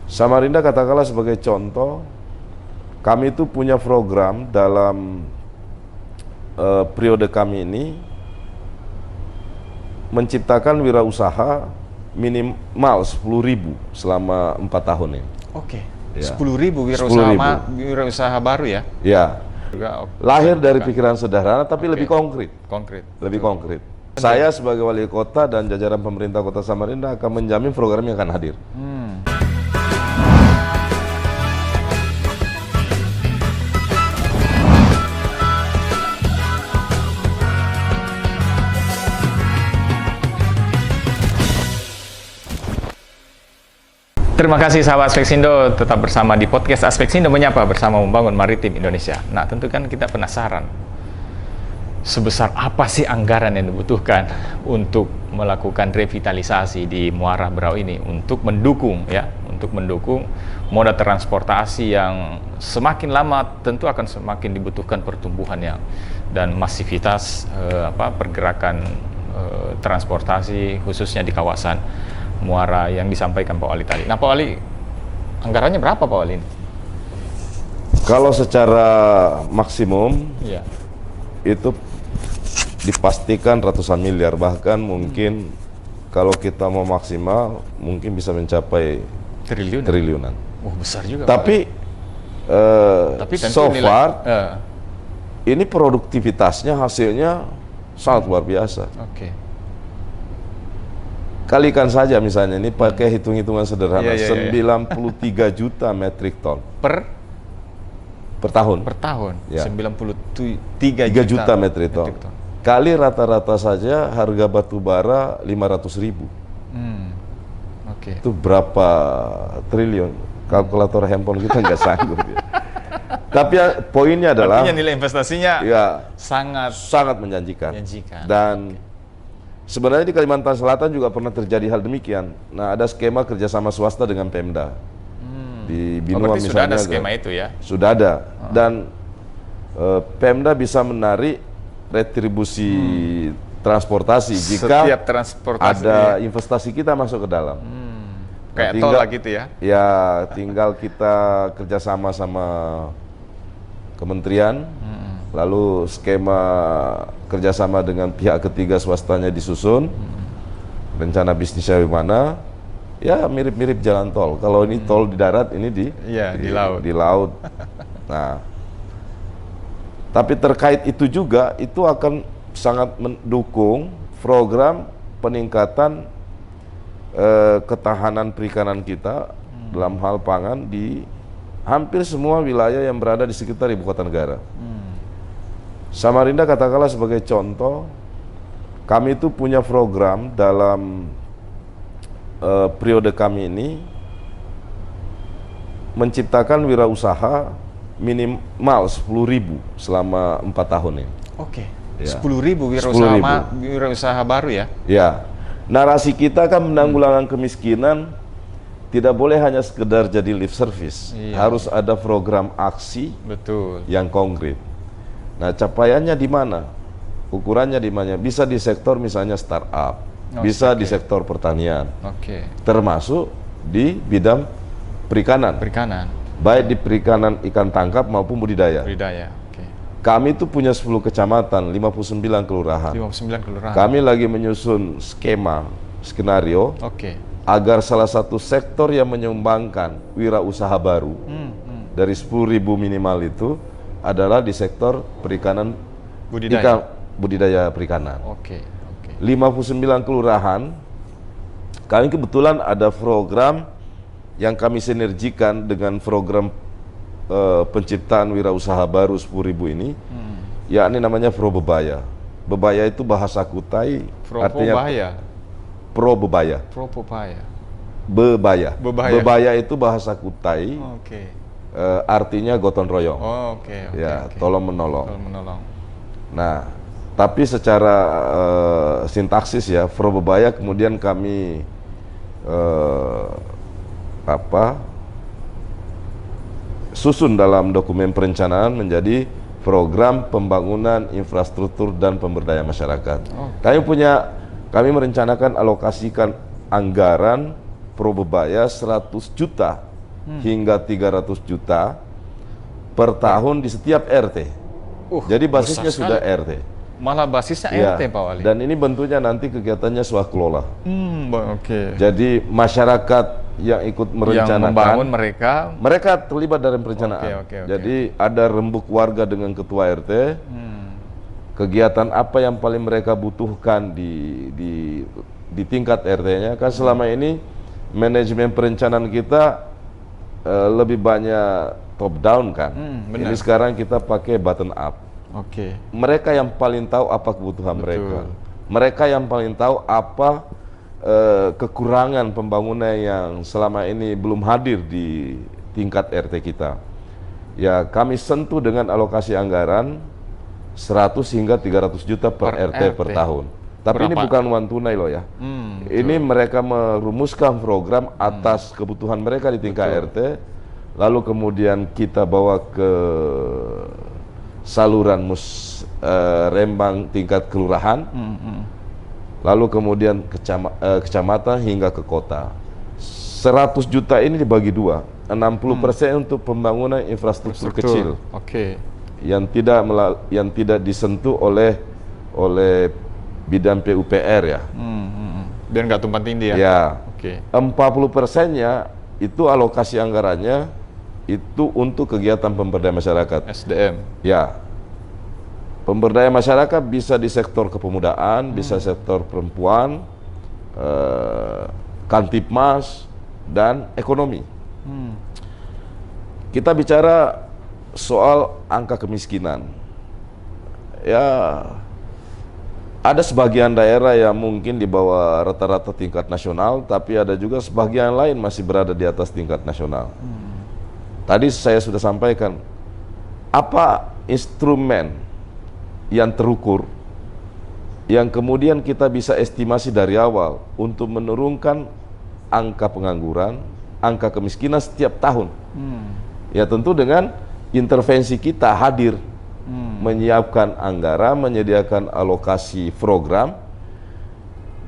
Samarinda katakanlah sebagai contoh, kami itu punya program dalam periode kami ini menciptakan wirausaha minimal 10.000 selama 4 tahun ini. Oke, Ya. 10.000 wirausaha baru ya? Ya, Juga, lahir dari pikiran sederhana tapi lebih konkret. konkret. Lebih konkret. Saya sebagai wali kota dan jajaran pemerintah Kota Samarinda akan menjamin program yang akan hadir. Terima kasih sahabat Aspeksindo, tetap bersama di podcast Aspeksindo Menyapa bersama membangun maritim Indonesia. Nah, tentu kan kita penasaran, sebesar apa sih anggaran yang dibutuhkan untuk melakukan revitalisasi di Muara Berau ini untuk mendukung moda transportasi yang semakin lama tentu akan semakin dibutuhkan pertumbuhan dan masivitas pergerakan transportasi khususnya di kawasan Muara yang disampaikan Pak Wali tadi. Nah, Pak Wali, anggarannya berapa Pak Wali? Kalau secara maksimum Iya. itu dipastikan ratusan miliar, bahkan mungkin kalau kita mau maksimal mungkin bisa mencapai triliunan. Besar juga. Tapi tentu so far nilai, ini produktivitasnya hasilnya sangat luar biasa. Oke. Kalikan saja misalnya ini pakai hitung-hitungan sederhana, Iya. 93 juta metrik ton Per tahun. tahun. Ya. 93 3 juta metrik ton. Kali rata-rata saja harga batu bara 500.000. Oke. Itu berapa triliun? Kalkulator handphone kita nggak sanggup ya. Tapi poinnya adalah artinya nilai investasinya ya sangat menjanjikan. menjanjikan. Dan sebenarnya di Kalimantan Selatan juga pernah terjadi hal demikian. Nah, ada skema kerjasama swasta dengan Pemda. Di Binua berarti misalnya. sudah ada skema itu ya? Sudah ada. Dan Pemda bisa menarik retribusi transportasi jika Setiap transportasi ada investasi kita masuk ke dalam. kayak tinggal- tol lah gitu ya? Ya, tinggal kita kerjasama sama kementerian, lalu skema kerjasama dengan pihak ketiga swastanya disusun, rencana bisnisnya bagaimana, ya mirip-mirip jalan tol. Kalau ini tol di darat, ini di laut. Di laut. Nah, tapi terkait itu juga, itu akan sangat mendukung program peningkatan ketahanan perikanan kita dalam hal pangan di hampir semua wilayah yang berada di sekitar ibu kota negara. Samarinda katakanlah sebagai contoh, kami itu punya program dalam periode kami ini menciptakan wirausaha minimal 10.000 selama 4 tahun ini. Oke. Ya. 10.000 wirausaha baru ya? Ya, narasi kita kan menanggulangi kemiskinan tidak boleh hanya sekedar jadi lip service, harus ada program aksi Betul. yang konkret. Nah, capaiannya di mana? Ukurannya di mana? Bisa di sektor misalnya startup, bisa di sektor pertanian, termasuk di bidang perikanan, baik di perikanan ikan tangkap maupun budidaya. Kami itu punya 10 kecamatan, 59 kelurahan. Kami lagi menyusun skenario agar salah satu sektor yang menyumbangkan wirausaha baru dari 10.000 minimal itu adalah di sektor perikanan, budidaya perikanan. 59 kelurahan, kami kebetulan ada program yang kami sinergikan dengan program penciptaan wirausaha baru 10.000 ini, yakni namanya Pro Bebaya. Bebaya itu bahasa Kutai, artinya Pro Bebaya. Bebaya itu bahasa Kutai, artinya gotong royong. Tolong menolong. Nah, tapi secara sintaksis ya, Pro Bebaya kemudian kami susun dalam dokumen perencanaan menjadi program pembangunan infrastruktur dan pemberdayaan masyarakat. Kami merencanakan alokasikan anggaran Pro Bebaya 100 juta hingga 300 juta per tahun di setiap RT. Jadi basisnya sudah RT. Malah basisnya RT, Pak Wali. Dan ini bentuknya nanti kegiatannya swakelola. Oke. Jadi masyarakat yang ikut merencanakan, yang membangun mereka terlibat dalam perencanaan. Jadi ada rembuk warga dengan ketua RT. Kegiatan apa yang paling mereka butuhkan di tingkat RT-nya. Kan selama ini manajemen perencanaan kita lebih banyak top down kan. Ini sekarang kita pakai bottom up. Mereka yang paling tahu apa kebutuhan mereka. Mereka yang paling tahu apa kekurangan pembangunan yang selama ini belum hadir di tingkat RT kita. Ya, kami sentuh dengan alokasi anggaran 100 hingga 300 juta per RT per tahun. Tapi ini bukan uang tunai loh ya. Ini mereka merumuskan program atas kebutuhan mereka di tingkat RT, lalu kemudian kita bawa ke saluran rembang tingkat kelurahan, lalu kemudian kecamatan hingga ke kota. 100 juta ini dibagi dua, 60% untuk pembangunan infrastruktur kecil, yang tidak disentuh oleh bidang PUPR ya. Biar nggak tumpang tindih ya. Ya. 40%-nya itu alokasi anggarannya itu untuk kegiatan pemberdayaan masyarakat. SDM. Ya. Pemberdayaan masyarakat bisa di sektor kepemudaan, bisa sektor perempuan, Kantipmas, dan ekonomi. Kita bicara soal angka kemiskinan. Ya, ada sebagian daerah yang mungkin di bawah rata-rata tingkat nasional, tapi ada juga sebagian lain masih berada di atas tingkat nasional. Tadi saya sudah sampaikan, apa instrumen yang terukur, yang kemudian kita bisa estimasi dari awal untuk menurunkan angka pengangguran, angka kemiskinan setiap tahun. Ya tentu dengan intervensi kita hadir, menyiapkan anggaran, menyediakan alokasi program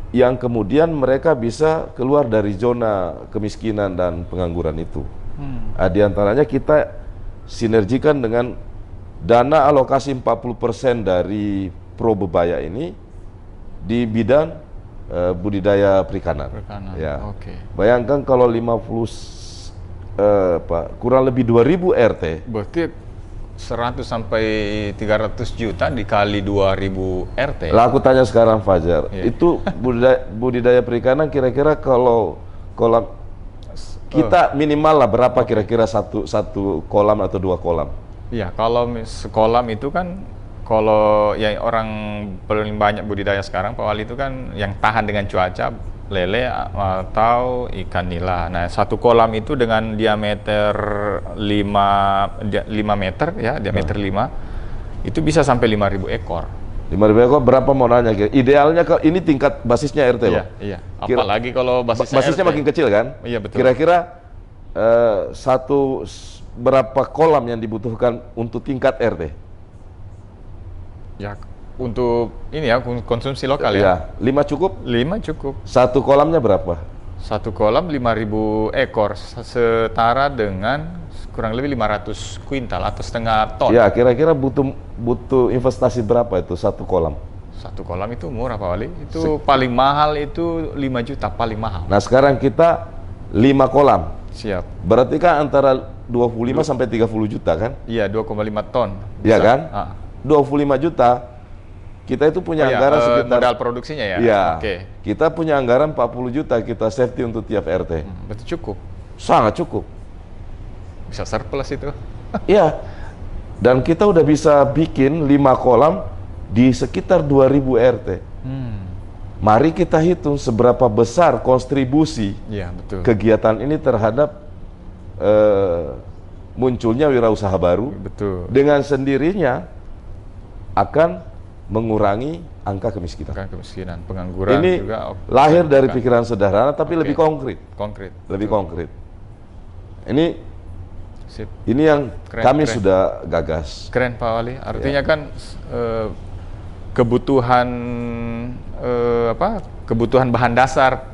yang kemudian mereka bisa keluar dari zona kemiskinan dan pengangguran itu. Di antaranya kita sinergikan dengan dana alokasi 40% dari Probebaya ini di bidang budidaya perikanan. Ya. Bayangkan kalau 50 kurang lebih 2000 RT. Berarti 100 sampai 300 juta dikali 2000 RT. Lah aku tanya sekarang Fajar, itu budidaya perikanan kira-kira kalau kolam kita minimal lah berapa kira-kira satu kolam atau 2 kolam? Iya, kalau sekolam itu kan kalau yang orang paling banyak budidaya sekarang Pak Wali itu kan yang tahan dengan cuaca, lele atau ikan nila. Nah, satu kolam itu dengan diameter 5 meter ya, diameter 5, itu bisa sampai 5.000 ekor. 5.000 ekor berapa modalnya? Idealnya kalau ini tingkat basisnya RT loh. Iya. Apalagi kalau basisnya makin kecil kan? Iya, betul. Kira-kira berapa kolam yang dibutuhkan untuk tingkat RT? Ya, untuk ini ya konsumsi lokal ya. 5 cukup? 5 cukup. Satu kolamnya berapa? Satu kolam 5.000 ekor, setara dengan kurang lebih 500 kuintal atau setengah ton. Ya, kira-kira butuh investasi berapa itu satu kolam? Satu kolam itu murah Pak Wali. Itu paling mahal itu 5 juta paling mahal. Nah, sekarang kita 5 kolam. Siap. Berarti kan antara 25 sampai 30 juta kan? Iya, 2,5 ton. Iya kan? 25 juta. Kita itu punya anggaran sekitar modal produksinya ya. Iya. Kita punya anggaran 40 juta kita safety untuk tiap RT. Berarti cukup. Sangat cukup. Bisa surplus itu. Iya. Dan kita udah bisa bikin 5 kolam di sekitar 2000 RT. Mari kita hitung seberapa besar kontribusi kegiatan ini terhadap munculnya wirausaha baru. Dengan sendirinya akan mengurangi angka kemiskinan. Pengangguran ini juga. Lahir dari pikiran sederhana tapi lebih konkret. Lebih konkret. Ini yang kami sudah gagas. Keren Pak Wali. Artinya kan kebutuhan bahan dasar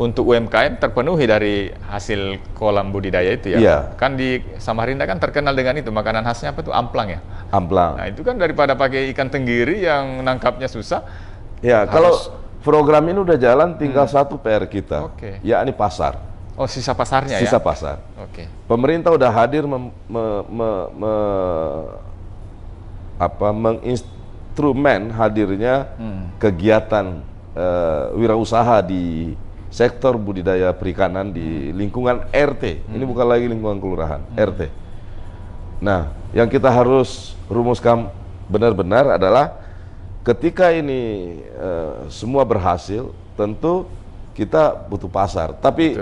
untuk UMKM terpenuhi dari hasil kolam budidaya itu ya. Iya. Kan di Samarinda kan terkenal dengan itu, makanan khasnya apa tuh? Amplang ya. Amplang. Nah itu kan daripada pakai ikan tenggiri yang nangkapnya susah. Ya, kalau program ini udah jalan, tinggal satu PR kita, yakni pasar. Oh, sisa pasarnya ya? Sisa pasar. Pemerintah udah hadir menginstrumen hadirnya kegiatan wirausaha di sektor budidaya perikanan di lingkungan RT. Ini bukan lagi lingkungan kelurahan, RT. Nah, yang kita harus rumuskan benar-benar adalah ketika ini semua berhasil, tentu kita butuh pasar. Tapi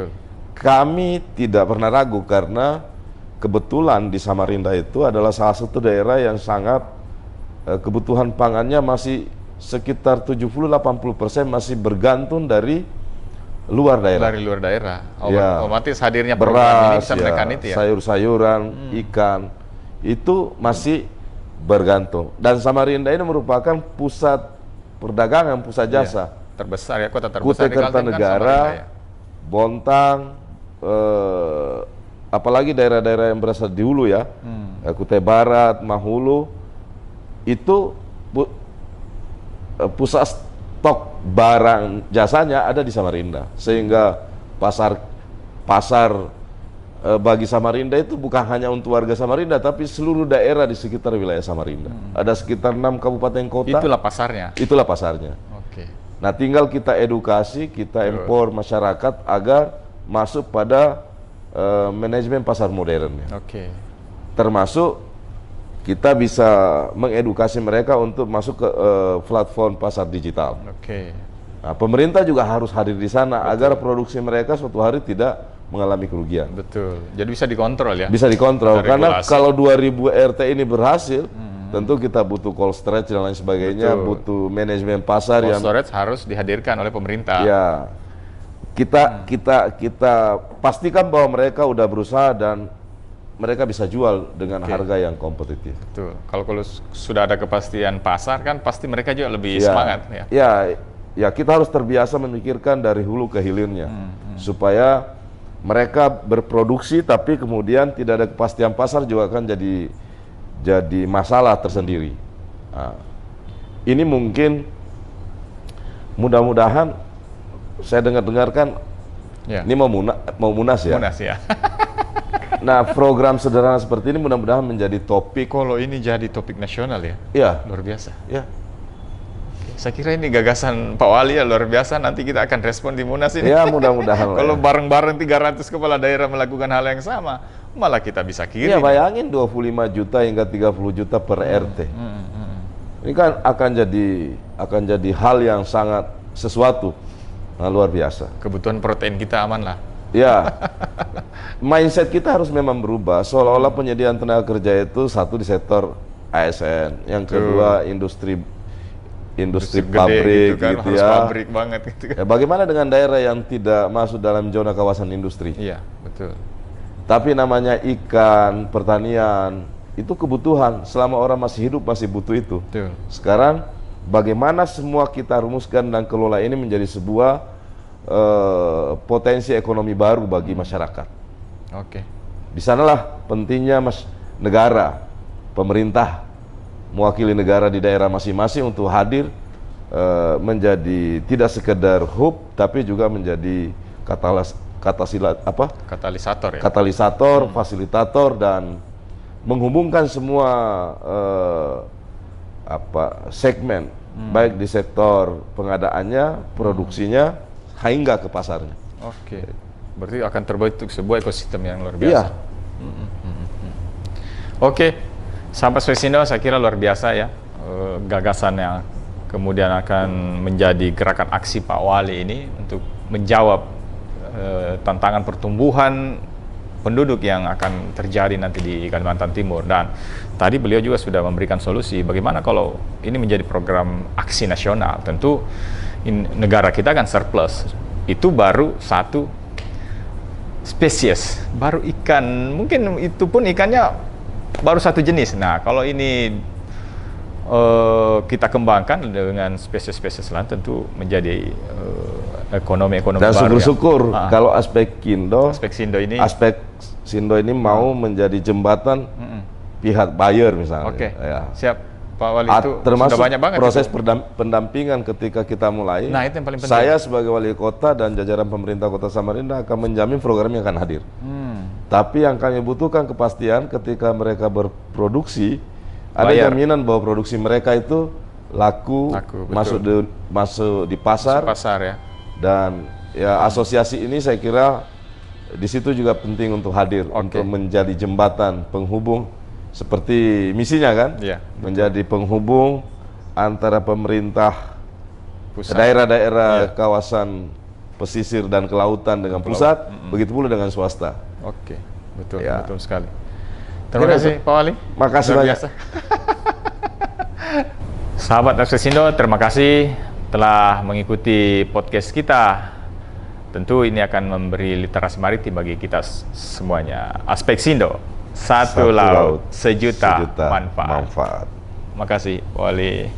kami tidak pernah ragu karena kebetulan di Samarinda itu adalah salah satu daerah yang sangat kebutuhan pangannya masih sekitar 70-80% masih bergantung dari luar daerah. Dari luar daerah. Ya. Otomatis hadirnya program ini bisa menekan itu ya. Sayur-sayuran, ikan itu masih bergantung. Dan Samarinda ini merupakan pusat perdagangan, pusat jasa. Terbesar ya, kota terbesar Kutai Kartanegara, ya? Bontang, apalagi daerah-daerah yang berasal di hulu ya, Kutai Barat, Mahulu, itu pusat stok barang jasanya ada di Samarinda, sehingga pasar bagi Samarinda itu bukan hanya untuk warga Samarinda, tapi seluruh daerah di sekitar wilayah Samarinda. Ada sekitar 6 kabupaten kota. Itulah pasarnya. Itulah pasarnya. Nah, tinggal kita edukasi, kita empower masyarakat agar masuk pada manajemen pasar modern. Termasuk kita bisa mengedukasi mereka untuk masuk ke platform pasar digital. Nah, pemerintah juga harus hadir di sana agar produksi mereka suatu hari tidak mengalami kerugian. Jadi bisa dikontrol ya? Bisa dikontrol, karena kalau 2000 RT ini berhasil, tentu kita butuh cold storage dan lain sebagainya, butuh manajemen pasar cold storage harus dihadirkan oleh pemerintah. Ya, kita pastikan bahwa mereka udah berusaha dan mereka bisa jual dengan harga yang kompetitif. Kalau sudah ada kepastian pasar kan pasti mereka juga lebih semangat ya. Ya, kita harus terbiasa memikirkan dari hulu ke hilirnya supaya mereka berproduksi tapi kemudian tidak ada kepastian pasar juga akan jadi masalah tersendiri. Nah, ini mungkin mudah-mudahan saya dengarkan ini mau munas ya. Munas ya. Nah, program sederhana seperti ini mudah-mudahan menjadi topik. Kalau ini jadi topik nasional ya? Iya. Luar biasa. Ya. Saya kira ini gagasan Pak Wali ya luar biasa, nanti kita akan respon di Munas ini. Ya, mudah-mudahan. Kalau bareng-bareng 300 kepala daerah melakukan hal yang sama, malah kita bisa kirim. Ya, bayangin 25 juta hingga 30 juta per RT. Ini kan akan jadi hal yang sangat sesuatu. Nah, luar biasa. Kebutuhan protein kita aman lah. Ya, mindset kita harus memang berubah. Seolah-olah penyediaan tenaga kerja itu satu di sektor ASN, yang kedua industri pabrik gitu ya. Pabrik banget gitu kan. Ya, bagaimana dengan daerah yang tidak masuk dalam zona kawasan industri? Iya, betul. Tapi namanya ikan, pertanian, itu kebutuhan. Selama orang masih hidup masih butuh itu. Betul. Sekarang bagaimana semua kita rumuskan dan kelola ini menjadi sebuah potensi ekonomi baru bagi masyarakat. Di sanalah pentingnya negara, pemerintah mewakili negara di daerah masing-masing untuk hadir menjadi tidak sekedar hub tapi juga menjadi katalisator, fasilitator dan menghubungkan semua segmen baik di sektor pengadaannya, produksinya hingga ke pasarnya. Berarti akan terbentuk sebuah ekosistem yang luar biasa. Sahabat Speksindo, saya kira luar biasa ya gagasan yang kemudian akan menjadi gerakan aksi Pak Wali ini untuk menjawab tantangan pertumbuhan penduduk yang akan terjadi nanti di Kalimantan Timur. Dan tadi beliau juga sudah memberikan solusi bagaimana kalau ini menjadi program aksi nasional. Tentu negara kita kan surplus, itu baru satu spesies, baru ikan, mungkin itu pun ikannya baru satu jenis. Nah, kalau ini kita kembangkan dengan spesies-spesies lain, tentu menjadi ekonomi dan baru. syukur-syukur kalau aspek Sindo ini mau menjadi jembatan pihak buyer misalnya. Oke. Ya. Siap. Pak Wali, itu termasuk sudah banyak banget proses itu. pendampingan ketika kita mulai. Nah, itu yang paling penting. Saya sebagai wali kota dan jajaran pemerintah Kota Samarinda akan menjamin programnya akan hadir. Tapi yang kami butuhkan kepastian ketika mereka berproduksi, ada jaminan bahwa produksi mereka itu laku masuk di pasar. Ya. Dan ya asosiasi ini saya kira di situ juga penting untuk hadir untuk menjadi jembatan penghubung seperti misinya kan, menjadi penghubung antara pemerintah daerah-daerah kawasan pesisir dan kelautan dengan pusat, begitu pula dengan swasta. Oke, betul, betul sekali. Terima kasih Pak Wali. Makasih banyak. Sahabat Aspeksindo, terima kasih telah mengikuti podcast kita. Tentu ini akan memberi literasi maritim bagi kita semuanya. Aspeksindo, satu laut, sejuta manfaat. Makasih, Pak Wali.